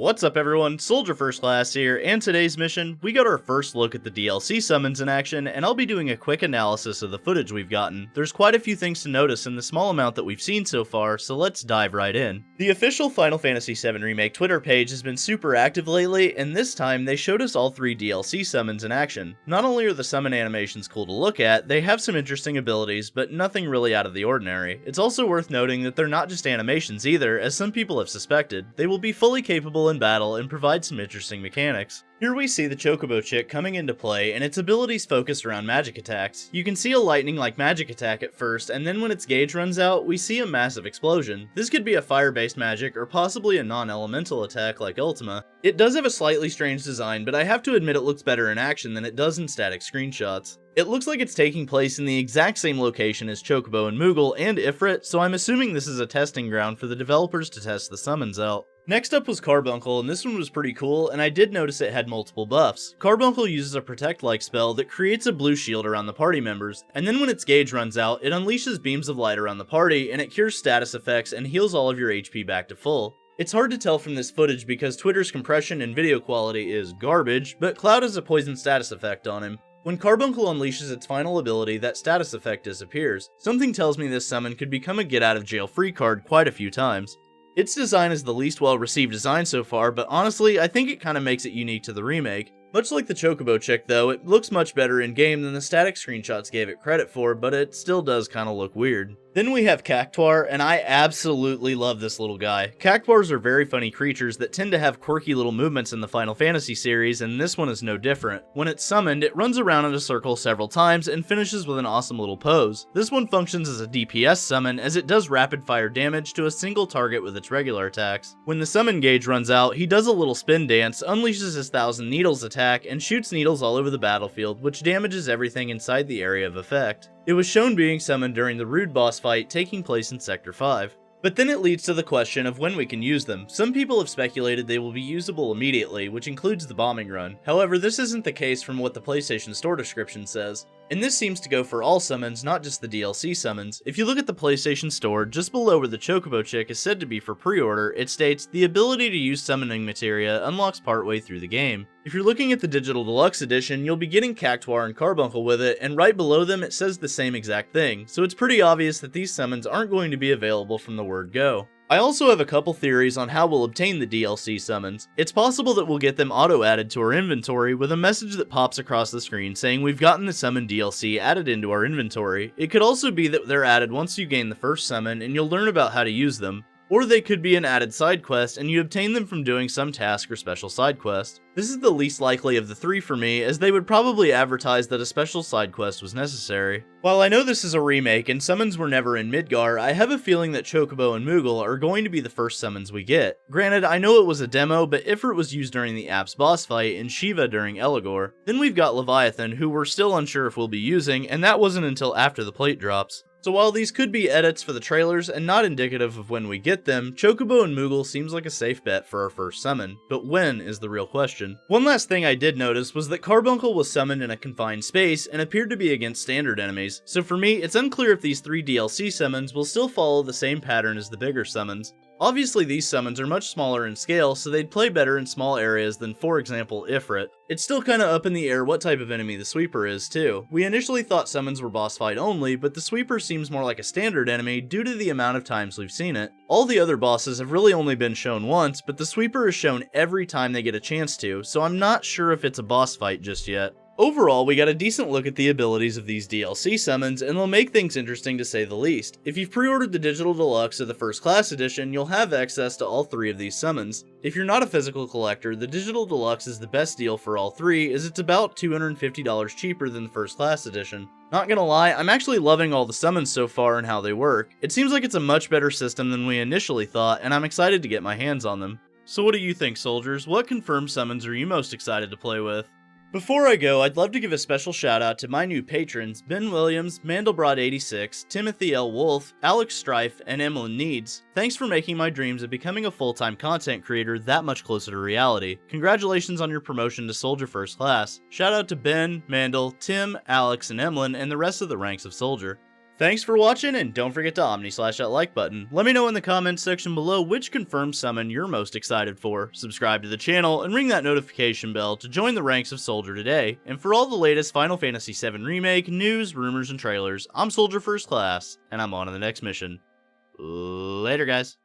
What's up everyone, Soldier First Class here, and today's mission, we got our first look at the DLC summons in action, and I'll be doing a quick analysis of the footage we've gotten. There's quite a few things to notice in the small amount that we've seen so far, so let's dive right in. The official Final Fantasy VII Remake Twitter page has been super active lately, and this time they showed us all 3 DLC summons in action. Not only are the summon animations cool to look at, they have some interesting abilities, but nothing really out of the ordinary. It's also worth noting that they're not just animations either, as some people have suspected. They will be fully capable in battle and provide some interesting mechanics. Here we see the Chocobo chick coming into play, and its abilities focused around magic attacks. You can see a lightning-like magic attack at first, and then when its gauge runs out, we see a massive explosion. This could be a fire-based magic, or possibly a non-elemental attack like Ultima. It does have a slightly strange design, but I have to admit it looks better in action than it does in static screenshots. It looks like it's taking place in the exact same location as Chocobo and Moogle and Ifrit, so I'm assuming this is a testing ground for the developers to test the summons out. Next up was Carbuncle, and this one was pretty cool, and I did notice it had multiple buffs. Carbuncle uses a Protect-like spell that creates a blue shield around the party members, and then when its gauge runs out, it unleashes beams of light around the party, and it cures status effects and heals all of your HP back to full. It's hard to tell from this footage because Twitter's compression and video quality is garbage, but Cloud has a poison status effect on him. When Carbuncle unleashes its final ability, that status effect disappears. Something tells me this summon could become a get-out-of-jail-free card quite a few times. Its design is the least well-received design so far, but honestly, I think it kinda makes it unique to the remake. Much like the Chocobo chick though, it looks much better in-game than the static screenshots gave it credit for, but it still does kinda look weird. Then we have Cactuar, and I absolutely love this little guy. Cactuars are very funny creatures that tend to have quirky little movements in the Final Fantasy series, and this one is no different. When it's summoned, it runs around in a circle several times and finishes with an awesome little pose. This one functions as a DPS summon, as it does rapid fire damage to a single target with its regular attacks. When the summon gauge runs out, he does a little spin dance, unleashes his Thousand Needles attack, and shoots needles all over the battlefield, which damages everything inside the area of effect. It was shown being summoned during the Rude boss fight taking place in Sector 5. But then it leads to the question of when we can use them. Some people have speculated they will be usable immediately, which includes the bombing run. However, this isn't the case from what the PlayStation Store description says. And this seems to go for all summons, not just the DLC summons. If you look at the PlayStation Store, just below where the Chocobo chick is said to be for pre-order, it states, "The ability to use summoning materia unlocks partway through the game." If you're looking at the Digital Deluxe Edition, you'll be getting Cactuar and Carbuncle with it, and right below them it says the same exact thing, so it's pretty obvious that these summons aren't going to be available from the word go. I also have a couple theories on how we'll obtain the DLC summons. It's possible that we'll get them auto-added to our inventory with a message that pops across the screen saying we've gotten the summon DLC added into our inventory. It could also be that they're added once you gain the first summon and you'll learn about how to use them. Or they could be an added side quest and you obtain them from doing some task or special side quest. This is the least likely of the 3 for me, as they would probably advertise that a special side quest was necessary. While I know this is a remake and summons were never in Midgar, I have a feeling that Chocobo and Moogle are going to be the first summons we get. Granted, I know it was a demo, but Ifrit was used during the Apps boss fight and Shiva during Eligor. Then we've got Leviathan, who we're still unsure if we'll be using, and that wasn't until after the plate drops. So while these could be edits for the trailers and not indicative of when we get them, Chocobo and Moogle seems like a safe bet for our first summon, but when is the real question. One last thing I did notice was that Carbuncle was summoned in a confined space and appeared to be against standard enemies, so for me it's unclear if these 3 DLC summons will still follow the same pattern as the bigger summons. Obviously these summons are much smaller in scale, so they'd play better in small areas than, for example, Ifrit. It's still kinda up in the air what type of enemy the Sweeper is too. We initially thought summons were boss fight only, but the Sweeper seems more like a standard enemy due to the amount of times we've seen it. All the other bosses have really only been shown once, but the Sweeper is shown every time they get a chance to, so I'm not sure if it's a boss fight just yet. Overall, we got a decent look at the abilities of these DLC summons, and they'll make things interesting to say the least. If you've pre-ordered the Digital Deluxe or the First Class Edition, you'll have access to all 3 of these summons. If you're not a physical collector, the Digital Deluxe is the best deal for all 3, as it's about $250 cheaper than the First Class Edition. Not gonna lie, I'm actually loving all the summons so far and how they work. It seems like it's a much better system than we initially thought, and I'm excited to get my hands on them. So what do you think, soldiers? What confirmed summons are you most excited to play with? Before I go, I'd love to give a special shout out to my new patrons, Ben Williams, Mandelbrot86, Timothy L. Wolf, Alex Strife, and Emlyn Needs. Thanks for making my dreams of becoming a full-time content creator that much closer to reality. Congratulations on your promotion to Soldier First Class. Shout out to Ben, Mandel, Tim, Alex, and Emlyn, and the rest of the ranks of Soldier. Thanks for watching, and don't forget to omni-slash that like button. Let me know in the comments section below which confirmed summon you're most excited for. Subscribe to the channel and ring that notification bell to join the ranks of Soldier today. And for all the latest Final Fantasy VII Remake news, rumors, and trailers, I'm Soldier First Class, and I'm on to the next mission. Later, guys.